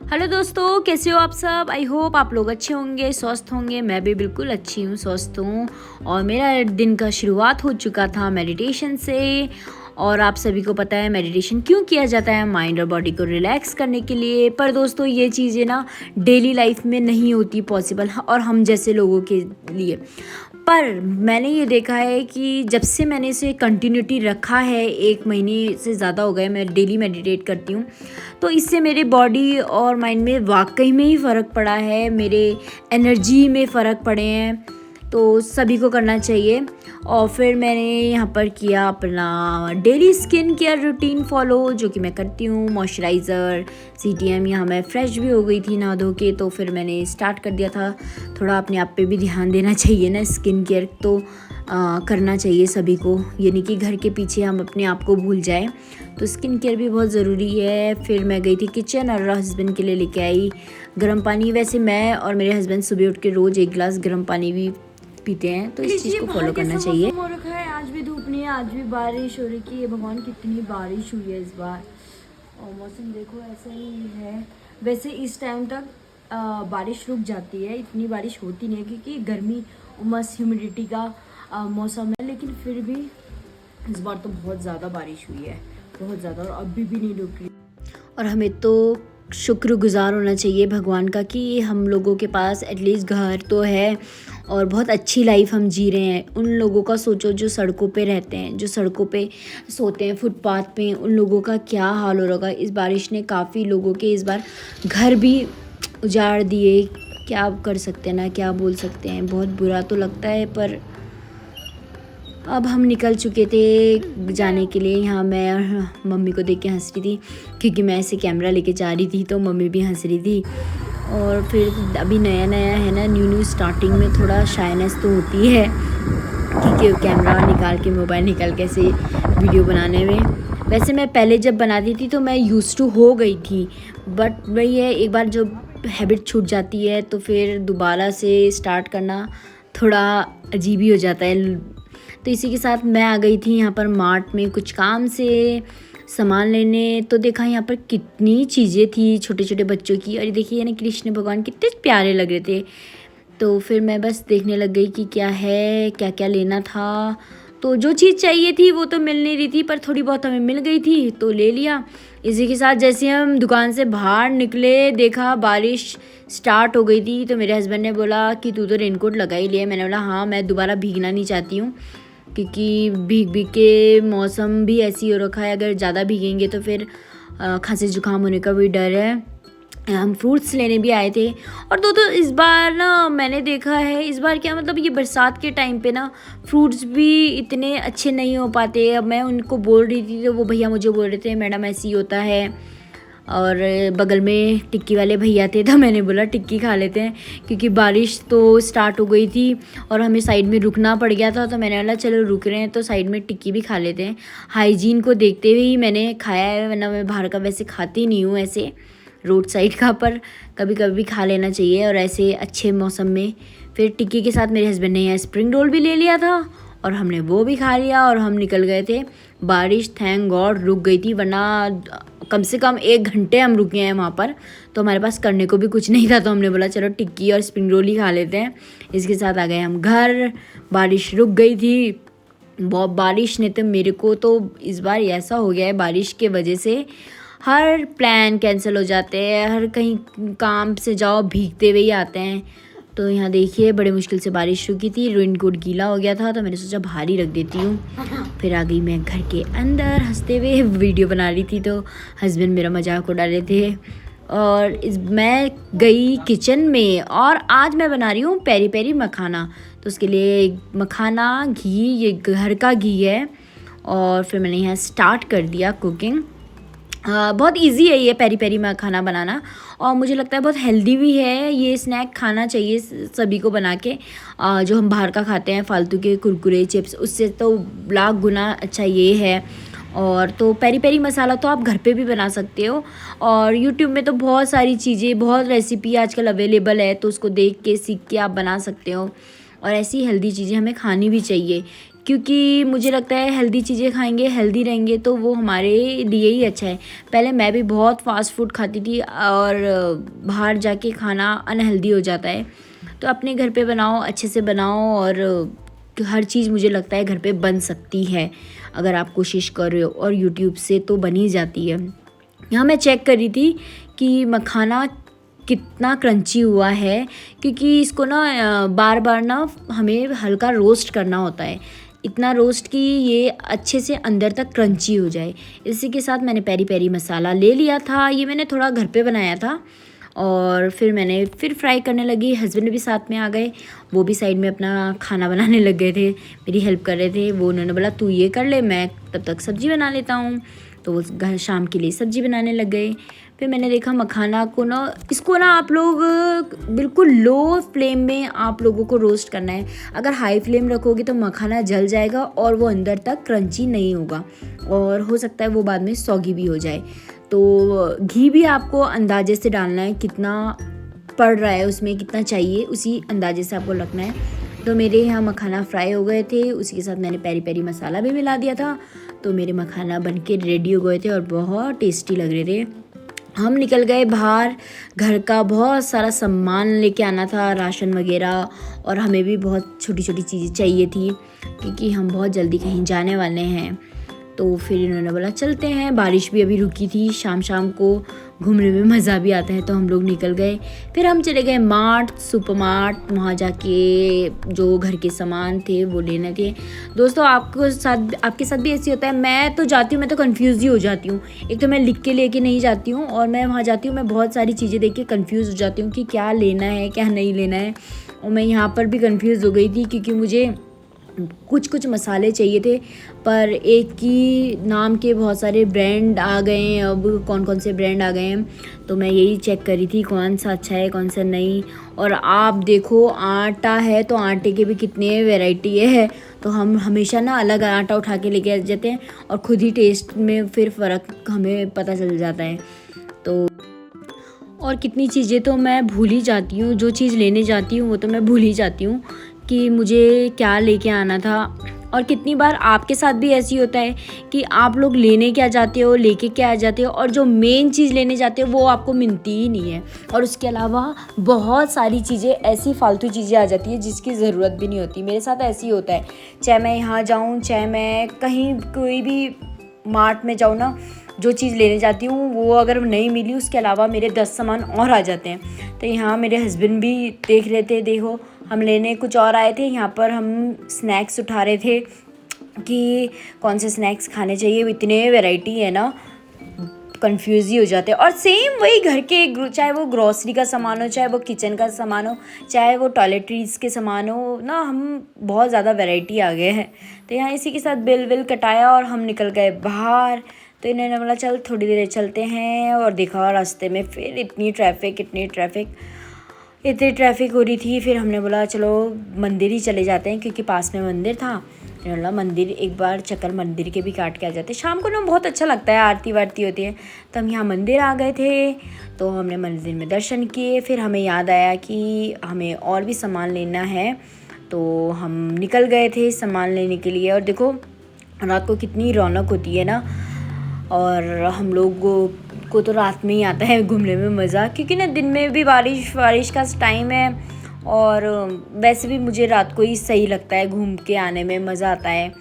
Hello दोस्तों, कैसे हो आप सब। आई होप आप लोग अच्छे होंगे, स्वस्थ होंगे। मैं भी बिल्कुल अच्छी हूँ, स्वस्थ हूँ। और मेरा दिन का शुरुआत हो चुका था मेडिटेशन से। और आप सभी को पता है मेडिटेशन क्यों किया जाता है, माइंड और बॉडी को रिलैक्स करने के लिए। पर दोस्तों ये चीज़ें ना डेली लाइफ में नहीं होती पॉसिबल, और हम जैसे लोगों के लिए। पर मैंने ये देखा है कि जब से मैंने इसे कंटिन्यूटी रखा है, 1 महीने से ज़्यादा हो गए मैं डेली मेडिटेट करती हूँ, तो इससे मेरे बॉडी और माइंड में वाकई में ही फ़र्क पड़ा है, मेरे एनर्जी में फ़र्क पड़े हैं। तो सभी को करना चाहिए। और फिर मैंने यहाँ पर किया अपना daily skin care routine follow, जो कि मैं करती हूँ। मॉइस्चराइज़र, CTM, यहाँ मैं फ्रेश भी हो गई थी नहा धो के, तो फिर मैंने स्टार्ट कर दिया था। थोड़ा अपने आप पे भी ध्यान देना चाहिए ना, स्किन केयर तो करना चाहिए सभी को, यानी कि घर के पीछे हम अपने आप को भूल जाएं। तो स्किन केयर भी बहुत ज़रूरी है। फिर मैं गई थी किचन और हस्बैंड के लिए लेके आई गर्म पानी। वैसे मैं और मेरे हस्बैंड सुबह उठ के रोज़ 1 गिलास गर्म पानी भी पीते हैं, तो इस चीज़ को फॉलो करना चाहिए। हो रखा है, आज भी धूप नहीं है, आज भी बारिश हो रही है। भगवान कितनी बारिश हुई है इस बार, और मौसम देखो ऐसा ही है। वैसे इस टाइम तक बारिश रुक जाती है, इतनी बारिश होती नहीं है क्योंकि गर्मी, उमस, ह्यूमिडिटी का मौसम है। लेकिन फिर भी इस बार तो बहुत ज़्यादा बारिश हुई है, बहुत ज़्यादा, और अभी भी नहीं रुक रही। और हमें तो शुक्रगुजार होना चाहिए भगवान का कि हम लोगों के पास एटलीस्ट घर तो है और बहुत अच्छी लाइफ हम जी रहे हैं। उन लोगों का सोचो जो सड़कों पे रहते हैं, जो सड़कों पे सोते हैं, फुटपाथ पे, उन लोगों का क्या हाल हो रहा है। इस बारिश ने काफ़ी लोगों के इस बार घर भी उजाड़ दिए। क्या कर सकते हैं ना, क्या बोल सकते हैं, बहुत बुरा तो लगता है। पर अब हम निकल चुके थे जाने के लिए। यहाँ मैं और मम्मी को देख के हंस रही थी, क्योंकि मैं ऐसे कैमरा लेके जा रही थी तो मम्मी भी हंस रही थी। और फिर अभी नया नया है ना, न्यू स्टार्टिंग में थोड़ा शाइनेस तो होती है, क्योंकि कैमरा निकाल के, मोबाइल निकाल के ऐसे वीडियो बनाने में। वैसे मैं पहले जब बनाती थी तो मैं यूज़ टू हो गई थी, बट वही है, एक बार जो हैबिट छूट जाती है तो फिर दोबारा से स्टार्ट करना थोड़ा अजीब ही हो जाता है। तो इसी के साथ मैं आ गई थी यहाँ पर मार्ट में कुछ काम से सामान लेने। तो देखा यहाँ पर कितनी चीज़ें थी छोटे छोटे बच्चों की, और देखिए ना कृष्ण भगवान कितने प्यारे लग रहे थे। तो फिर मैं बस देखने लग गई कि क्या है, क्या क्या लेना था। तो जो चीज़ चाहिए थी वो तो मिल नहीं रही थी, पर थोड़ी बहुत हमें मिल गई थी तो ले लिया। इसी के साथ जैसे हम दुकान से बाहर निकले, देखा बारिश स्टार्ट हो गई थी। तो मेरे हस्बैंड ने बोला कि तू तो रेनकोट लगा ही लिया। मैंने बोला हाँ, मैं दोबारा भीगना नहीं चाहती हूँ, क्योंकि भीग भीग के मौसम भी ऐसी हो रखा है, अगर ज़्यादा भीगेंगे तो फिर खांसी जुकाम होने का भी डर है। हम फ्रूट्स लेने भी आए थे। और तो इस बार ना मैंने देखा है, इस बार क्या मतलब, ये बरसात के टाइम पे ना फ्रूट्स भी इतने अच्छे नहीं हो पाते। अब मैं उनको बोल रही थी तो वो भैया मुझे बोल रहे थे मैडम ऐसे ही होता है। और बगल में टिक्की वाले भैया थे, तो मैंने बोला टिक्की खा लेते हैं, क्योंकि बारिश तो स्टार्ट हो गई थी और हमें साइड में रुकना पड़ गया था। तो मैंने बोला चलो रुक रहे हैं तो साइड में टिक्की भी खा लेते हैं। हाइजीन को देखते हुए ही मैंने खाया है, वरना मैं बाहर का वैसे खाती नहीं हूँ ऐसे रोड साइड का, पर कभी कभी खा लेना चाहिए, और ऐसे अच्छे मौसम में। फिर टिक्की के साथ मेरे हस्बैंड ने यहाँ स्प्रिंग रोल भी ले लिया था और हमने वो भी खा लिया और हम निकल गए थे। बारिश थैंक गॉड रुक गई थी, वरना कम से कम 1 घंटे हम रुके हैं वहाँ पर, तो हमारे पास करने को भी कुछ नहीं था। तो हमने बोला चलो टिक्की और स्प्रिंग रोल ही खा लेते हैं। इसके साथ आ गए हम घर। बारिश रुक गई थी। बहुत बारिश ने तो मेरे को तो इस बार ऐसा हो गया है, बारिश के वजह से हर प्लान कैंसिल हो जाते हैं, हर कहीं काम से जाओ भीगते हुए ही आते हैं। तो यहाँ देखिए बड़े मुश्किल से बारिश रुकी थी, रेनकोट गीला हो गया था तो मैंने सोचा बाहर ही रख देती हूँ। फिर आ गई मैं घर के अंदर, हंसते हुए वीडियो बना रही थी तो हस्बैंड मेरा मजाक उड़ा रहे थे। और मैं गई किचन में और आज मैं बना रही हूँ पेरी पेरी मखाना। तो उसके लिए मखाना, घी, ये घर का घी है। और फिर मैंने यहाँ स्टार्ट कर दिया कुकिंग। बहुत इजी है ये पेरी पेरी मखाना बनाना, और मुझे लगता है बहुत हेल्दी भी है। ये स्नैक खाना चाहिए सभी को बना के। जो हम बाहर का खाते हैं फालतू के कुरकुरे चिप्स, उससे तो लाख गुना अच्छा ये है। और तो पेरी पेरी मसाला तो आप घर पे भी बना सकते हो, और यूट्यूब में तो बहुत सारी चीज़ें, बहुत रेसिपी आजकल अवेलेबल है, तो उसको देख के सीख के आप बना सकते हो। और ऐसी हेल्दी चीज़ें हमें खानी भी चाहिए, क्योंकि मुझे लगता है हेल्दी चीज़ें खाएंगे, हेल्दी रहेंगे तो वो हमारे लिए ही अच्छा है। पहले मैं भी बहुत फास्ट फूड खाती थी और बाहर जाके खाना अनहेल्दी हो जाता है। तो अपने घर पे बनाओ, अच्छे से बनाओ, और हर चीज़ मुझे लगता है घर पे बन सकती है अगर आप कोशिश कर रहे हो, और यूट्यूब से तो बन ही जाती है। यहाँ मैं चेक कर रही थी कि मखाना कितना क्रंची हुआ है, क्योंकि इसको ना बार बार ना हमें हल्का रोस्ट करना होता है, इतना रोस्ट कि ये अच्छे से अंदर तक क्रंची हो जाए। इसी के साथ मैंने पेरी पेरी मसाला ले लिया था, ये मैंने थोड़ा घर पे बनाया था, और फिर मैंने फ्राई करने लगी। हस्बैंड भी साथ में आ गए, वो भी साइड में अपना खाना बनाने लग गए थे, मेरी हेल्प कर रहे थे। वो उन्होंने बोला तू ये कर ले, मैं तब तक सब्ज़ी बना लेता हूँ। तो वो घर शाम के लिए सब्ज़ी बनाने लग गए। फिर मैंने देखा मखाना को ना, इसको ना आप लोग बिल्कुल लो फ्लेम में आप लोगों को रोस्ट करना है। अगर हाई फ्लेम रखोगे तो मखाना जल जाएगा और वो अंदर तक क्रंची नहीं होगा, और हो सकता है वो बाद में सौगी भी हो जाए। तो घी भी आपको अंदाजे से डालना है, कितना पड़ रहा है उसमें, कितना चाहिए, उसी अंदाजे से आपको रखना है। तो मेरे यहाँ मखाना फ्राई हो गए थे, उसी के साथ मैंने पेरी पेरी मसाला भी मिला दिया था। तो मेरे मखाना बन के रेडी हो गए थे और बहुत टेस्टी लग रहे थे। हम निकल गए बाहर, घर का बहुत सारा सामान लेके आना था, राशन वगैरह, और हमें भी बहुत छोटी छोटी चीज़ें चाहिए थी क्योंकि हम बहुत जल्दी कहीं जाने वाले हैं। तो फिर इन्होंने बोला चलते हैं, बारिश भी अभी रुकी थी, शाम शाम को घूमने में मज़ा भी आता है, तो हम लोग निकल गए। फिर हम चले गए सुपर मार्ट, वहाँ जाके जो घर के सामान थे वो लेने थे। दोस्तों आपके साथ भी ऐसे होता है? मैं तो जाती हूँ, मैं तो कंफ्यूज ही हो जाती हूँ। एक तो मैं लिख के लेके नहीं जाती हूँ, और मैं वहाँ जाती हूँ, मैं बहुत सारी चीज़ें देख के कन्फ्यूज़ हो जाती हूँ कि क्या लेना है क्या नहीं लेना है। और मैं यहाँ पर भी कन्फ्यूज़ हो गई थी क्योंकि मुझे कुछ मसाले चाहिए थे, पर एक ही नाम के बहुत सारे ब्रांड आ गए हैं। अब कौन कौन से ब्रांड आ गए हैं, तो मैं यही चेक करी थी कौन सा अच्छा है कौन सा नहीं। और आप देखो आटा है तो आटे के भी कितने वैरायटी है, तो हम हमेशा ना अलग आटा उठा के लेके आ जाते हैं और ख़ुद ही टेस्ट में फिर फ़र्क हमें पता चल जाता है। तो और कितनी चीज़ें तो मैं भूल ही जाती हूँ, जो चीज़ लेने जाती हूँ वो तो मैं भूल ही जाती हूँ कि मुझे क्या लेके आना था। और कितनी बार आपके साथ भी ऐसी होता है कि आप लोग लेने क्या जाते हो, लेके क्या आ जाते हो, और जो मेन चीज़ लेने जाते हो वो आपको मिलती ही नहीं है, और उसके अलावा बहुत सारी चीज़ें ऐसी फालतू चीज़ें आ जाती है जिसकी ज़रूरत भी नहीं होती। मेरे साथ ऐसे ही होता है, चाहे मैं यहाँ जाऊँ, चाहे मैं कहीं कोई भी मार्ट में जाऊँ ना, जो चीज़ लेने जाती हूँ वो अगर नहीं मिली, उसके अलावा मेरे 10 सामान और आ जाते हैं। तो यहाँ मेरे हस्बैंड भी देख रहे थे, देखो हम लेने कुछ और आए थे, यहाँ पर हम स्नैक्स उठा रहे थे कि कौन से स्नैक्स खाने चाहिए। इतने वैरायटी है ना, कंफ्यूज ही हो जाते हैं। और सेम वही घर के, चाहे वो ग्रॉसरी का सामान हो, चाहे वो किचन का सामान हो, चाहे वो टॉयलेटरीज़ के सामान हो ना, हम बहुत ज़्यादा वैरायटी आ गए हैं। तो यहाँ इसी के साथ बिल कटाया और हम निकल गए बाहर। तो इन्होंने बोला चल थोड़ी देर चलते हैं, और देखा रास्ते में फिर इतनी ट्रैफिक हो रही थी। फिर हमने बोला चलो मंदिर ही चले जाते हैं, क्योंकि पास में मंदिर था। इन्होंने बोला मंदिर एक बार चक्कर मंदिर के भी काट के आ जाते, शाम को ना बहुत अच्छा लगता है, आरती वारती होती है। तो हम यहाँ मंदिर आ गए थे, तो हमने मंदिर में दर्शन किए। फिर हमें याद आया कि हमें और भी सामान लेना है, तो हम निकल गए थे सामान लेने के लिए। और देखो रात को कितनी रौनक होती है ना, और हम लोगों को तो रात में ही आता है घूमने में मज़ा, क्योंकि ना दिन में भी बारिश का टाइम है, और वैसे भी मुझे रात को ही सही लगता है, घूम के आने में मज़ा आता है।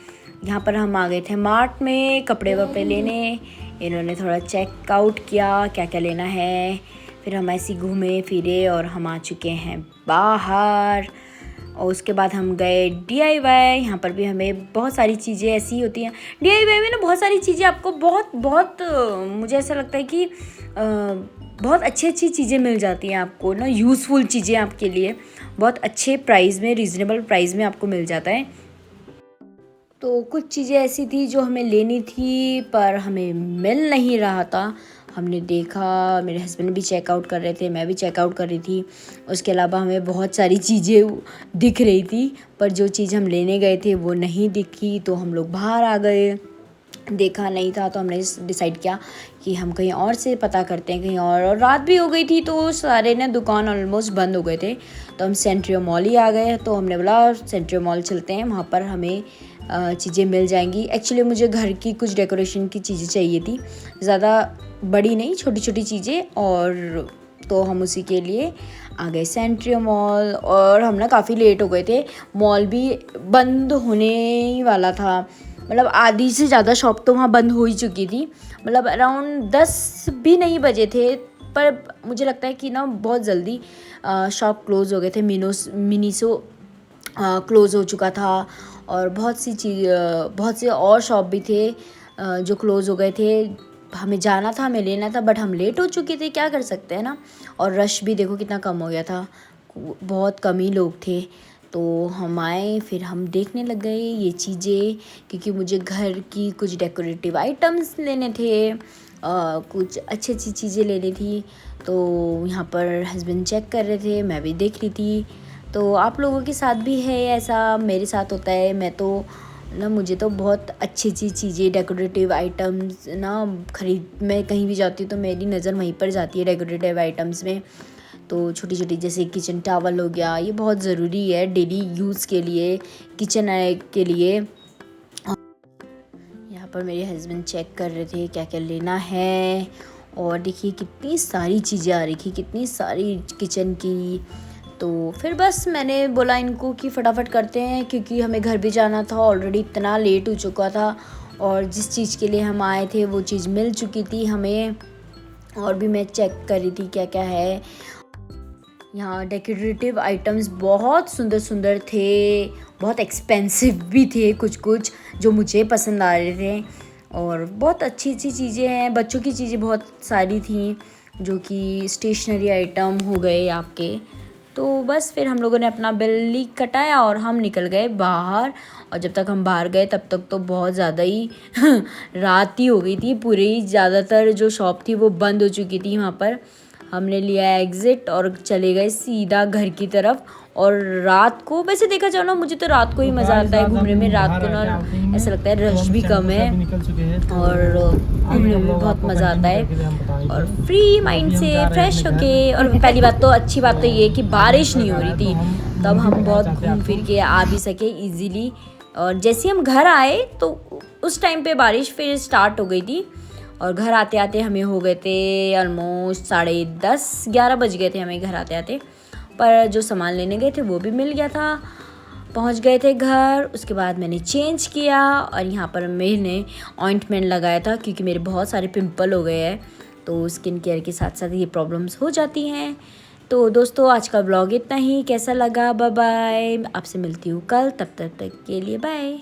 यहाँ पर हम आ गए थे मार्ट में कपड़े वपड़े लेने। इन्होंने थोड़ा चेकआउट किया क्या क्या लेना है, फिर हम ऐसे घूमे फिरे और हम आ चुके हैं बाहर। और उसके बाद हम गए DIY। यहाँ पर भी हमें बहुत सारी चीज़ें ऐसी होती हैं DIY में ना, बहुत सारी चीज़ें आपको बहुत मुझे ऐसा लगता है कि बहुत अच्छी चीज़ें मिल जाती हैं आपको ना, यूज़फुल चीज़ें आपके लिए बहुत अच्छे प्राइस में, रीज़नेबल प्राइस में आपको मिल जाता है। तो कुछ चीज़ें ऐसी थी जो हमें लेनी थी पर हमें मिल नहीं रहा था। हमने देखा, मेरे हस्बैंड भी चेकआउट कर रहे थे, मैं भी चेकआउट कर रही थी। उसके अलावा हमें बहुत सारी चीज़ें दिख रही थी, पर जो चीज़ हम लेने गए थे वो नहीं दिखी। तो हम लोग बाहर आ गए, देखा नहीं था, तो हमने डिसाइड किया कि हम कहीं और से पता करते हैं, कहीं और रात भी हो गई थी, तो सारे ना दुकान ऑलमोस्ट बंद हो गए थे। तो हम सेंट्रियो मॉल ही आ गए, तो हमने बोला सेंट्रियो मॉल चलते हैं, वहाँ पर हमें चीज़ें मिल जाएंगी। एक्चुअली मुझे घर की कुछ डेकोरेशन की चीज़ें चाहिए थी, ज़्यादा बड़ी नहीं, छोटी छोटी चीज़ें। और तो हम उसी के लिए आ गए सेंट्रियो मॉल। और हम ना काफ़ी लेट हो गए थे, मॉल भी बंद होने ही वाला था। मतलब आधी से ज़्यादा शॉप तो वहाँ बंद हो ही चुकी थी। मतलब अराउंड 10 भी नहीं बजे थे, पर मुझे लगता है कि ना बहुत जल्दी शॉप क्लोज़ हो गए थे। मिनीसो क्लोज़ हो चुका था, और बहुत से और शॉप भी थे जो क्लोज़ हो गए थे। हमें जाना था, हमें लेना था, बट हम लेट हो चुके थे, क्या कर सकते हैं ना। और रश भी देखो कितना कम हो गया था, बहुत कम ही लोग थे। तो हम आए, फिर हम देखने लग गए ये चीज़ें, क्योंकि मुझे घर की कुछ डेकोरेटिव आइटम्स लेने थे, कुछ अच्छी अच्छी चीज़ें लेनी थी। तो यहाँ पर हस्बैंड चेक कर रहे थे, मैं भी देख रही थी। तो आप लोगों के साथ भी है ऐसा? मेरे साथ होता है। मैं तो ना, मुझे तो बहुत अच्छी अच्छी चीज़ें, डेकोरेटिव आइटम्स ना मैं कहीं भी जाती हूँ तो मेरी नज़र वहीं पर जाती है डेकोरेटिव आइटम्स में। तो छोटी छोटी जैसे किचन टॉवल हो गया, ये बहुत ज़रूरी है डेली यूज़ के लिए, किचन के लिए। यहाँ पर मेरे हस्बैंड चेक कर रहे थे क्या क्या लेना है। और देखिए कितनी सारी चीज़ें आ रही थी, कितनी सारी किचन की। तो फिर बस मैंने बोला इनको कि फटाफट करते हैं, क्योंकि हमें घर भी जाना था, ऑलरेडी इतना लेट हो चुका था। और जिस चीज़ के लिए हम आए थे वो चीज़ मिल चुकी थी हमें। और भी मैं चेक कर रही थी क्या क्या है। यहाँ डेकोरेटिव आइटम्स बहुत सुंदर सुंदर थे, बहुत एक्सपेंसिव भी थे कुछ कुछ, जो मुझे पसंद आ रहे थे। और बहुत अच्छी अच्छी चीज़ें हैं, बच्चों की चीज़ें बहुत सारी थी, जो कि स्टेशनरी आइटम हो गए आपके। तो बस फिर हम लोगों ने अपना बिल कटाया और हम निकल गए बाहर। और जब तक हम बाहर गए तब तक तो बहुत ज़्यादा ही रात ही हो गई थी। पूरी ज़्यादातर जो शॉप थी वो बंद हो चुकी थी। वहाँ पर हमने लिया एग्ज़िट और चले गए सीधा घर की तरफ। और रात को वैसे देखा जाए ना, मुझे तो रात को ही मज़ा आता है घूमने में। रात को ना ऐसा लगता है रश भी कम है और घूमने में बहुत मज़ा आता है, और फ्री माइंड से फ्रेश होके। और पहली बात तो अच्छी बात तो ये कि बारिश नहीं हो रही थी, तब हम बहुत घूम फिर के आ भी सके ईज़िली। और जैसे हम घर आए तो उस टाइम पे बारिश फिर स्टार्ट हो गई थी। और घर आते आते हमें हो गए थे ऑलमोस्ट 10:30-11 बज गए थे हमें घर आते आते। पर जो सामान लेने गए थे वो भी मिल गया था, पहुंच गए थे घर। उसके बाद मैंने चेंज किया, और यहाँ पर मैंने ऑइंटमेंट लगाया था, क्योंकि मेरे बहुत सारे पिंपल हो गए हैं। तो स्किन केयर के साथ साथ ये प्रॉब्लम्स हो जाती हैं। तो दोस्तों आज का ब्लॉग इतना ही। कैसा लगा? बाय बाय, आपसे मिलती हूँ कल, तब तक के लिए बाय।